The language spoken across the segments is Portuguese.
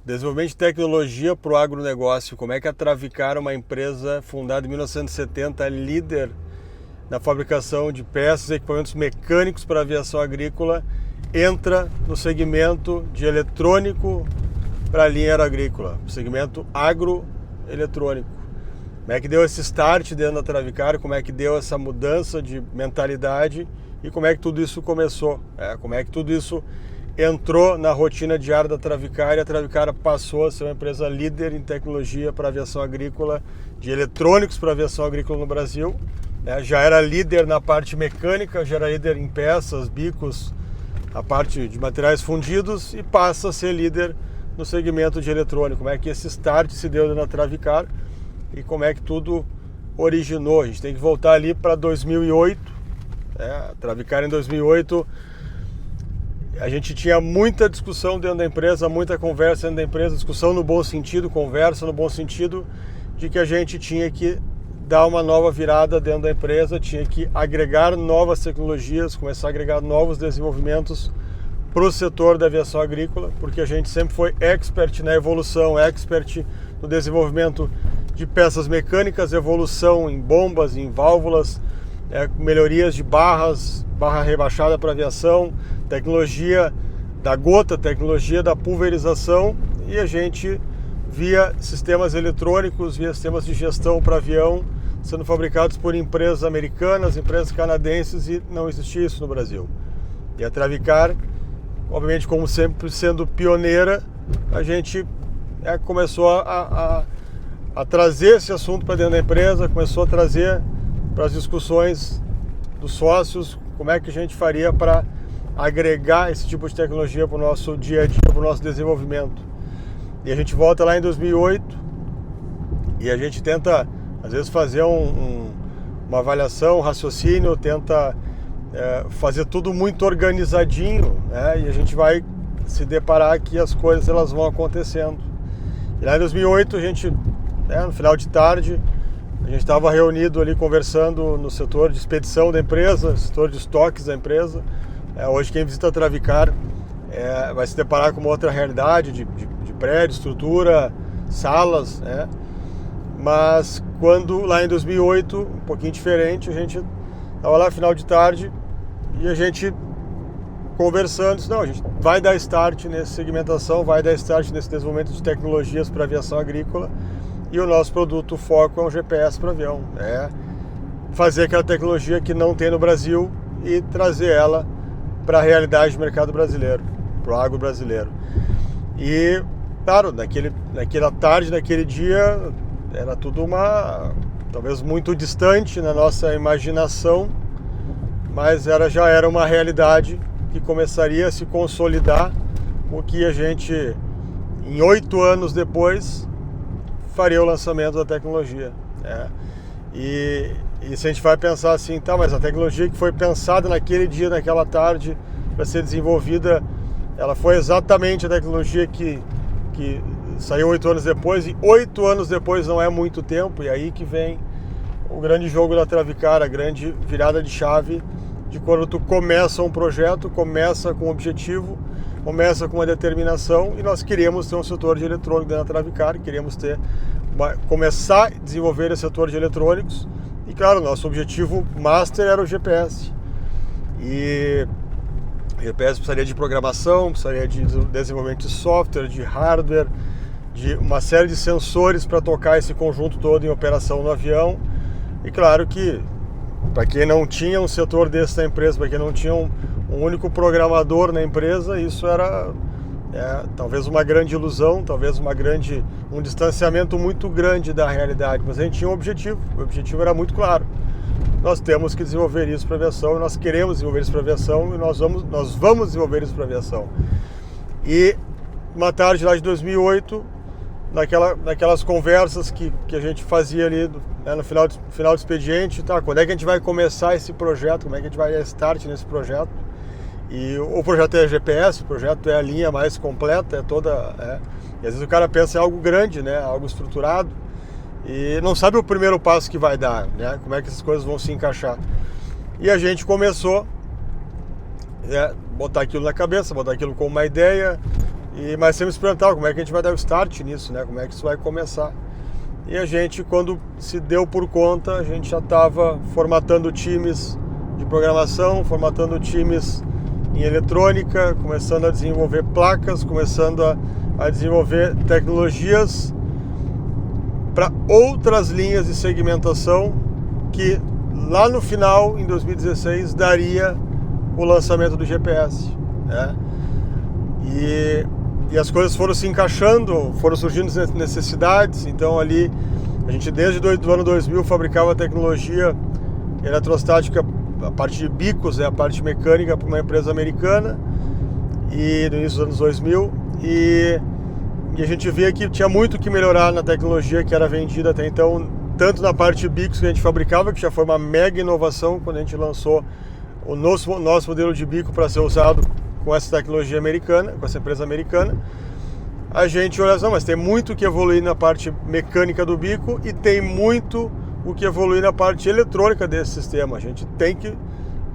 Desenvolvimento de tecnologia para o agronegócio. Como é que a Travicar, uma empresa fundada em 1970, líder na fabricação de peças e equipamentos mecânicos para a aviação agrícola, entra no segmento de eletrônico para a linha aeroagrícola, segmento agroeletrônico. Como é que deu esse start dentro da Travicar, como é que deu essa mudança de mentalidade e como é que tudo isso começou, como é que tudo isso entrou na rotina diária da Travicar e a Travicar passou a ser uma empresa líder em tecnologia para aviação agrícola, de eletrônicos para aviação agrícola no Brasil. Já era líder na parte mecânica, já era líder em peças, bicos, a parte de materiais fundidos e passa a ser líder no segmento de eletrônico. Como é que esse start se deu na Travicar e como é que tudo originou? A gente tem que voltar ali para 2008. A Travicar em 2008, a gente tinha muita discussão dentro da empresa, muita conversa dentro da empresa, discussão no bom sentido, conversa no bom sentido de que a gente tinha que dar uma nova virada dentro da empresa, tinha que agregar novas tecnologias, começar a agregar novos desenvolvimentos para o setor da aviação agrícola, porque a gente sempre foi expert na evolução, expert no desenvolvimento de peças mecânicas, evolução em bombas, em válvulas, melhorias de barras, barra rebaixada para aviação, tecnologia da gota, tecnologia da pulverização, e a gente via sistemas eletrônicos, via sistemas de gestão para avião sendo fabricados por empresas americanas, empresas canadenses, e não existia isso no Brasil. E a Travicar, obviamente, como sempre sendo pioneira, a gente começou a trazer esse assunto para dentro da empresa, começou a trazer para as discussões dos sócios, como é que a gente faria para agregar esse tipo de tecnologia para o nosso dia a dia, para o nosso desenvolvimento. E a gente volta lá em 2008 e a gente tenta, às vezes, fazer uma avaliação, um raciocínio, tenta fazer tudo muito organizadinho, e a gente vai se deparar que as coisas elas vão acontecendo. E lá em 2008, a gente, no final de tarde, a gente estava reunido ali conversando no setor de expedição da empresa, setor de estoques da empresa. Hoje quem visita a Travicar vai se deparar com uma outra realidade de prédio, estrutura, salas, Mas quando lá em 2008, um pouquinho diferente, a gente estava lá final de tarde e a gente conversando, disse, não, a gente vai dar start nessa segmentação, vai dar start nesse desenvolvimento de tecnologias para aviação agrícola. E o nosso produto, o foco, é um GPS para avião. Fazer aquela tecnologia que não tem no Brasil e trazer ela para a realidade do mercado brasileiro, para o agro brasileiro. E, claro, naquela tarde, naquele dia, era tudo talvez muito distante na nossa imaginação, mas já era uma realidade que começaria a se consolidar, o que a gente, em 8 anos depois, faria o lançamento da tecnologia. E se a gente vai pensar assim, mas a tecnologia que foi pensada naquele dia, naquela tarde, para ser desenvolvida, ela foi exatamente a tecnologia que saiu 8 anos depois, e 8 anos depois não é muito tempo, e aí que vem o grande jogo da Travicar, a grande virada de chave, de quando tu começa um projeto, começa com um objetivo, começa com uma determinação, e nós queríamos ter um setor de eletrônico dentro da Travicar, queríamos começar a desenvolver esse setor de eletrônicos, e claro, nosso objetivo master era o GPS. E o GPS precisaria de programação, precisaria de desenvolvimento de software, de hardware, de uma série de sensores para tocar esse conjunto todo em operação no avião. E claro que, para quem não tinha um setor desse na empresa, para quem não tinha um único programador na empresa, isso era talvez uma grande ilusão, talvez um distanciamento muito grande da realidade, mas a gente tinha um objetivo, o objetivo era muito claro. Nós temos que desenvolver isso para a aviação, e nós queremos desenvolver isso para a aviação, e nós vamos desenvolver isso para a aviação. E uma tarde lá de 2008, naquelas conversas que a gente fazia ali no final do expediente, quando é que a gente vai começar esse projeto, como é que a gente vai dar start nesse projeto? E o projeto é GPS, o projeto é a linha mais completa, e às vezes o cara pensa em algo grande, algo estruturado, e não sabe o primeiro passo que vai dar, como é que essas coisas vão se encaixar. E a gente começou botar aquilo na cabeça, botar aquilo como uma ideia, Mas sempre experimentar como é que a gente vai dar o start nisso, né? Como é que isso vai começar. E a gente, quando se deu por conta, a gente já estava formatando times de programação, formatando times em eletrônica, começando a desenvolver placas, começando a desenvolver tecnologias para outras linhas de segmentação que lá no final, em 2016, daria o lançamento do GPS, né? E as coisas foram se encaixando, foram surgindo necessidades. Então ali, a gente desde o ano 2000 fabricava tecnologia eletrostática, a parte de bicos, né, a parte mecânica, para uma empresa americana, e no início dos anos 2000, e a gente via que tinha muito que melhorar na tecnologia que era vendida até então, tanto na parte de bicos que a gente fabricava, que já foi uma mega inovação quando a gente lançou o nosso modelo de bico para ser usado com essa tecnologia americana, com essa empresa americana. A gente olha assim, mas tem muito que evoluir na parte mecânica do bico e tem muito o que evoluir na parte eletrônica desse sistema. A gente tem que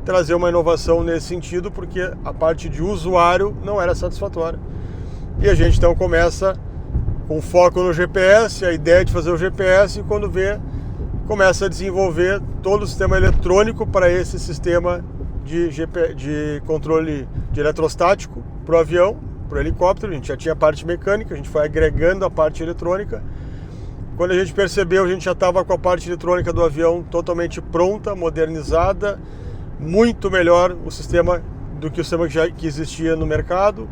trazer uma inovação nesse sentido, porque a parte de usuário não era satisfatória. E a gente então começa com foco no GPS, a ideia de fazer o GPS, e quando vê, começa a desenvolver todo o sistema eletrônico para esse sistema de controle de eletrostático para o avião, para o helicóptero. A gente já tinha a parte mecânica, a gente foi agregando a parte eletrônica. Quando a gente percebeu, a gente já estava com a parte eletrônica do avião totalmente pronta, modernizada, muito melhor o sistema do que o sistema que existia no mercado,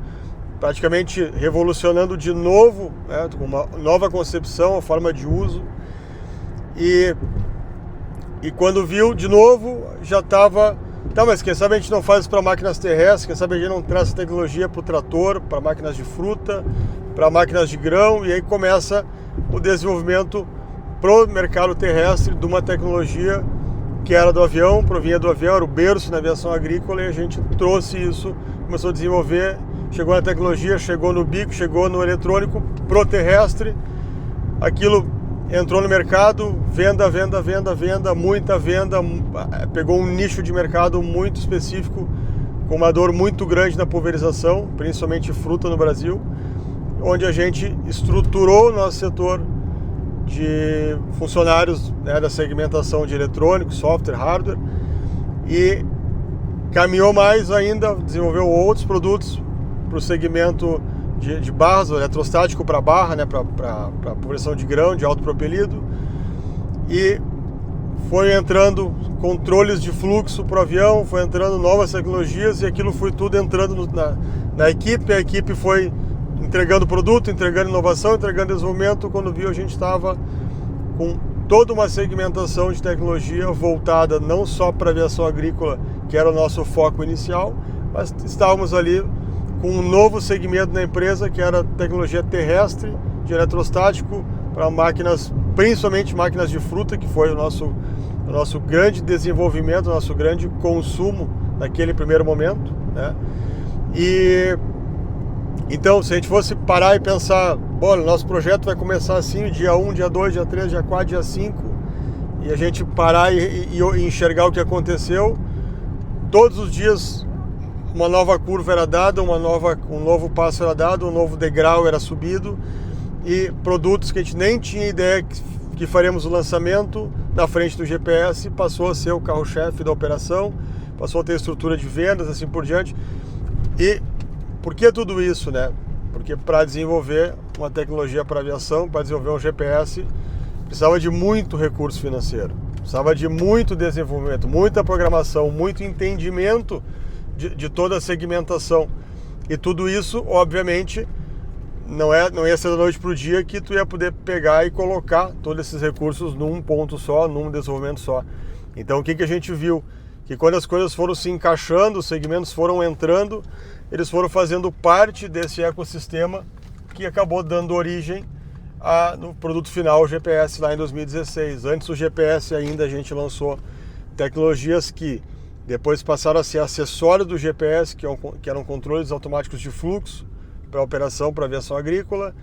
praticamente revolucionando de novo, né, com uma nova concepção, a forma de uso. E quando viu de novo, já estava... Tá, mas quem sabe a gente não faz isso para máquinas terrestres, quem sabe a gente não traz essa tecnologia para o trator, para máquinas de fruta, para máquinas de grão, e aí começa o desenvolvimento pro mercado terrestre de uma tecnologia que era do avião, provinha do avião, era o berço na aviação agrícola, e a gente trouxe isso, começou a desenvolver, chegou na tecnologia, chegou no bico, chegou no eletrônico, pro terrestre. Aquilo entrou no mercado, venda, muita venda, pegou um nicho de mercado muito específico, com uma dor muito grande na pulverização, principalmente fruta no Brasil, onde a gente estruturou o nosso setor de funcionários, né, da segmentação de eletrônicos, software, hardware, e caminhou mais ainda, desenvolveu outros produtos para o segmento de barras, eletrostático para barra, né, para pulverização de grão, de alto propelido, e foi entrando controles de fluxo para o avião, foi entrando novas tecnologias, e aquilo foi tudo entrando na equipe. A equipe foi entregando produto, entregando inovação, entregando desenvolvimento. Quando viu, a gente estava com toda uma segmentação de tecnologia voltada não só para a aviação agrícola, que era o nosso foco inicial, mas estávamos ali com um novo segmento na empresa, que era tecnologia terrestre, de eletrostático, para máquinas, principalmente máquinas de fruta, que foi o nosso grande desenvolvimento, o nosso grande consumo naquele primeiro momento, né? E então, se a gente fosse parar e pensar, bom, o nosso projeto vai começar assim, dia 1, dia 2, dia 3, dia 4, dia 5, e a gente parar e enxergar o que aconteceu, todos os dias uma nova curva era dada, um novo passo era dado, um novo degrau era subido, e produtos que a gente nem tinha ideia que faremos o lançamento na frente do GPS, passou a ser o carro-chefe da operação, passou a ter estrutura de vendas, assim por diante. E por que tudo isso, né? Porque para desenvolver uma tecnologia para aviação, para desenvolver um GPS, precisava de muito recurso financeiro, precisava de muito desenvolvimento, muita programação, muito entendimento de toda a segmentação. E tudo isso, obviamente, não ia ser da noite para o dia que tu ia poder pegar e colocar todos esses recursos num ponto só, num desenvolvimento só. Então o que a gente viu? Que quando as coisas foram se encaixando, os segmentos foram entrando, eles foram fazendo parte desse ecossistema que acabou dando origem no produto final, o GPS, lá em 2016. Antes do GPS ainda a gente lançou tecnologias que depois passaram a ser acessórios do GPS, que eram controles automáticos de fluxo para operação, para aviação agrícola,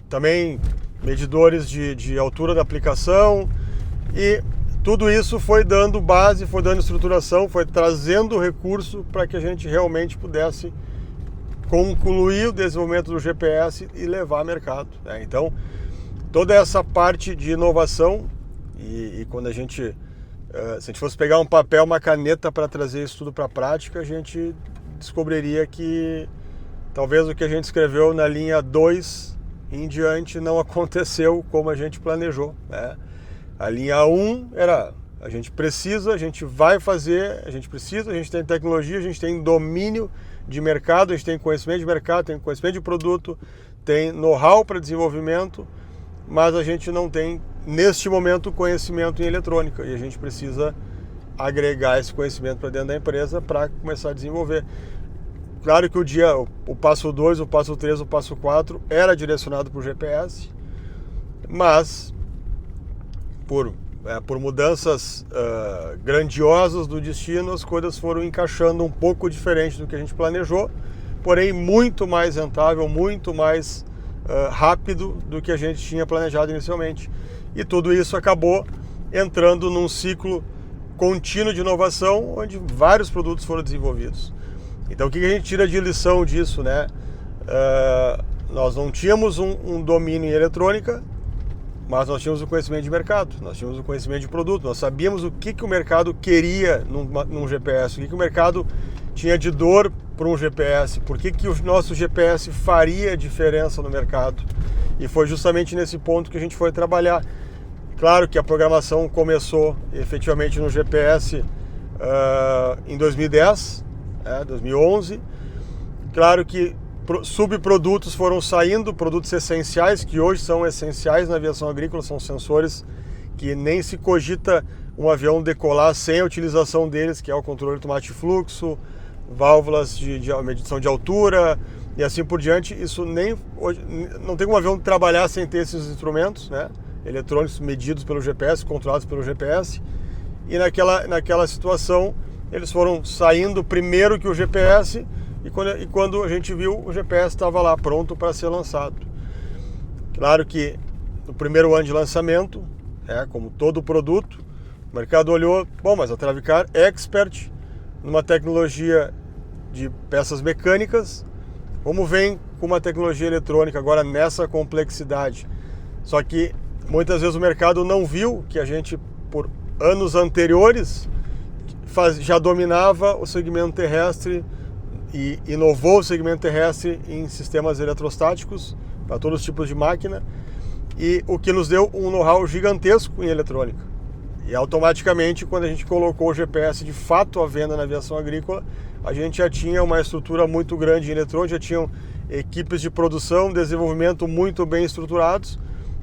também medidores de altura da aplicação, e tudo isso foi dando base, foi dando estruturação, foi trazendo recurso para que a gente realmente pudesse concluir o desenvolvimento do GPS e levar a mercado, né? Então, toda essa parte de inovação, e quando a gente, se a gente fosse pegar um papel, uma caneta para trazer isso tudo para a prática, a gente descobriria que talvez o que a gente escreveu na linha 2 em diante não aconteceu como a gente planejou, né? A linha 1 era: a gente precisa, a gente vai fazer, a gente precisa, a gente tem tecnologia, a gente tem domínio de mercado, a gente tem conhecimento de mercado, tem conhecimento de produto, tem know-how para desenvolvimento, mas a gente não tem, neste momento, conhecimento em eletrônica, e a gente precisa agregar esse conhecimento para dentro da empresa para começar a desenvolver. Claro que o passo 2, o passo 3, o passo 4 era direcionado para o GPS, mas por mudanças grandiosas do destino, as coisas foram encaixando um pouco diferente do que a gente planejou, porém muito mais rentável, muito mais rápido do que a gente tinha planejado inicialmente. E tudo isso acabou entrando num ciclo contínuo de inovação, onde vários produtos foram desenvolvidos. Então, o que a gente tira de lição disso, né? Nós não tínhamos um domínio em eletrônica, mas nós tínhamos o conhecimento de mercado, nós tínhamos o conhecimento de produto, nós sabíamos o que o mercado queria num GPS, o que o mercado tinha de dor para um GPS, por que o nosso GPS faria diferença no mercado. E foi justamente nesse ponto que a gente foi trabalhar. Claro que a programação começou efetivamente no GPS em 2010, 2011. Claro que subprodutos foram saindo, produtos essenciais, que hoje são essenciais na aviação agrícola, são sensores que nem se cogita um avião decolar sem a utilização deles, que é o controle automático de fluxo, válvulas de medição de altura e assim por diante. Isso não tem como um avião trabalhar sem ter esses instrumentos, né? Eletrônicos medidos pelo GPS, controlados pelo GPS. E naquela situação, eles foram saindo primeiro que o GPS, e quando a gente viu, o GPS estava lá pronto para ser lançado. Claro que no primeiro ano de lançamento, como todo produto, o mercado olhou: bom, mas a Travicar é expert numa tecnologia de peças mecânicas, como vem com uma tecnologia eletrônica agora nessa complexidade? Só que muitas vezes o mercado não viu que a gente, por anos anteriores, já dominava o segmento terrestre e inovou o segmento terrestre em sistemas eletrostáticos para todos os tipos de máquina, e o que nos deu um know-how gigantesco em eletrônica. E automaticamente, quando a gente colocou o GPS de fato à venda na aviação agrícola, a gente já tinha uma estrutura muito grande em eletrônica, já tinham equipes de produção, desenvolvimento muito bem estruturados,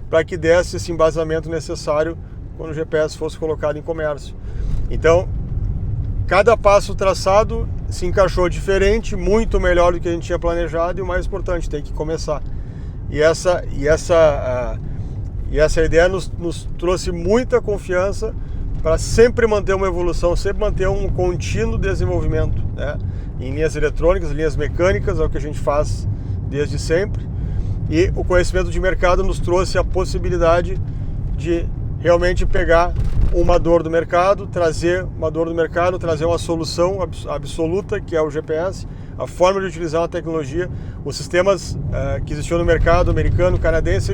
para que desse esse embasamento necessário quando o GPS fosse colocado em comércio. Então, cada passo traçado se encaixou diferente, muito melhor do que a gente tinha planejado, e o mais importante, tem que começar. E essa ideia nos trouxe muita confiança para sempre manter uma evolução, sempre manter um contínuo desenvolvimento, né? Em linhas eletrônicas, linhas mecânicas, é o que a gente faz desde sempre. E o conhecimento de mercado nos trouxe a possibilidade de realmente pegar uma dor do mercado, trazer uma solução absoluta, que é o GPS, a forma de utilizar uma tecnologia. Os sistemas que existiam no mercado americano, canadense,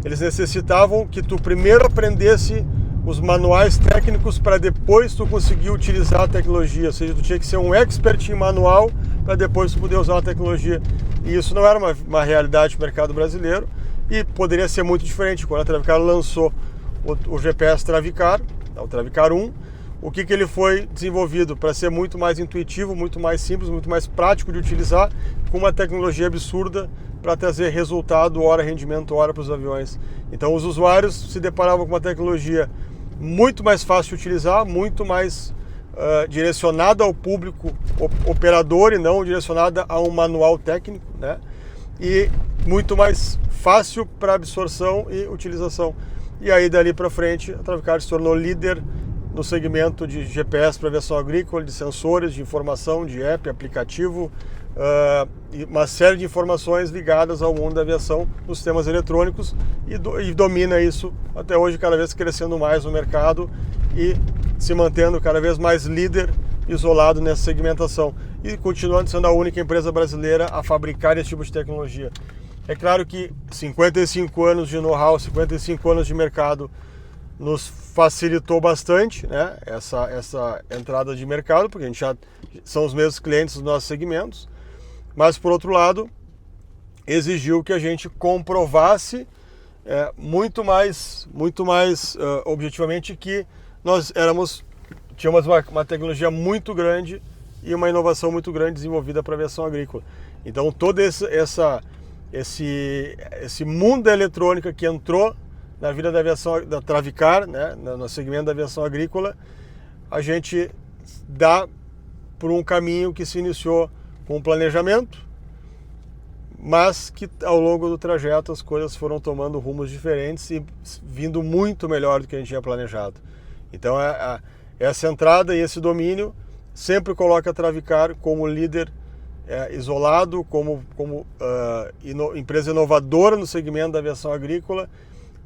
eles necessitavam que tu primeiro aprendesse os manuais técnicos para depois tu conseguir utilizar a tecnologia. Ou seja, tu tinha que ser um expert em manual para depois tu poder usar a tecnologia. E isso não era uma realidade do mercado brasileiro, e poderia ser muito diferente. Quando a Travicar lançou o GPS Travicar, o Travicar 1, o que ele foi desenvolvido para ser muito mais intuitivo, muito mais simples, muito mais prático de utilizar, com uma tecnologia absurda para trazer resultado, hora, rendimento, hora para os aviões. Então os usuários se deparavam com uma tecnologia muito mais fácil de utilizar, muito mais direcionada ao público operador e não direcionada a um manual técnico, né? E muito mais fácil para absorção e utilização. E aí, dali para frente, a Travicar se tornou líder no segmento de GPS para aviação agrícola, de sensores, de informação, de app, aplicativo, e uma série de informações ligadas ao mundo da aviação nos sistemas eletrônicos, e domina isso até hoje, cada vez crescendo mais no mercado e se mantendo cada vez mais líder isolado nessa segmentação e continuando sendo a única empresa brasileira a fabricar esse tipo de tecnologia. É claro que 55 anos de know-how, 55 anos de mercado nos facilitou bastante, né, essa entrada de mercado, porque a gente já são os mesmos clientes dos nossos segmentos, mas por outro lado exigiu que a gente comprovasse muito mais objetivamente que nós tínhamos uma tecnologia muito grande e uma inovação muito grande desenvolvida para a aviação agrícola. Então todo esse mundo da eletrônica que entrou na vida da aviação, da Travicar, né, no segmento da aviação agrícola, a gente dá por um caminho que se iniciou com um planejamento, mas que ao longo do trajeto as coisas foram tomando rumos diferentes e vindo muito melhor do que a gente tinha planejado. Então essa entrada e esse domínio sempre coloca a Travicar como líder isolado, como empresa inovadora no segmento da aviação agrícola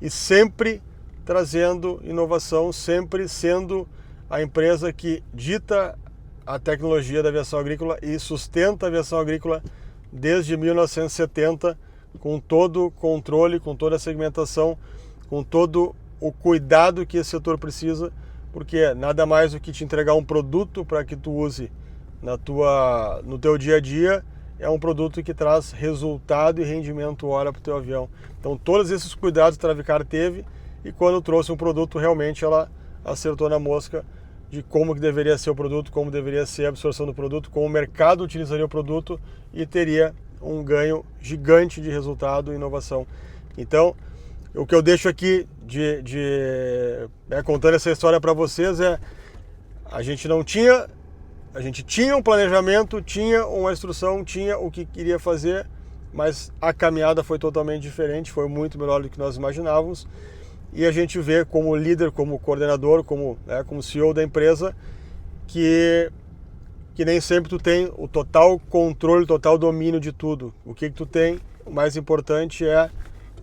e sempre trazendo inovação, sempre sendo a empresa que dita a tecnologia da aviação agrícola e sustenta a aviação agrícola desde 1970, com todo o controle, com toda a segmentação, com todo o cuidado que esse setor precisa, porque nada mais do que te entregar um produto para que tu use no teu dia a dia, é um produto que traz resultado e rendimento hora para o teu avião. Então todos esses cuidados a Travicar teve e quando trouxe um produto realmente ela acertou na mosca de como que deveria ser o produto, como deveria ser a absorção do produto, como o mercado utilizaria o produto e teria um ganho gigante de resultado e inovação. Então, o que eu deixo aqui contando essa história para vocês a gente tinha um planejamento, tinha uma instrução, tinha o que queria fazer, mas a caminhada foi totalmente diferente, foi muito melhor do que nós imaginávamos. E a gente vê como líder, como coordenador, como CEO da empresa, que nem sempre tu tem o total controle, o total domínio de tudo. O que tu tem, o mais importante é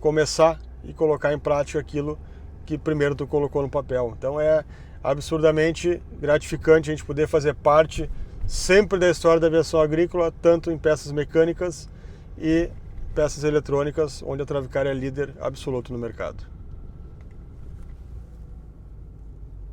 começar e colocar em prática aquilo que primeiro tu colocou no papel. Então é absurdamente gratificante a gente poder fazer parte sempre da história da aviação agrícola, tanto em peças mecânicas e peças eletrônicas, onde a Travicar é líder absoluto no mercado.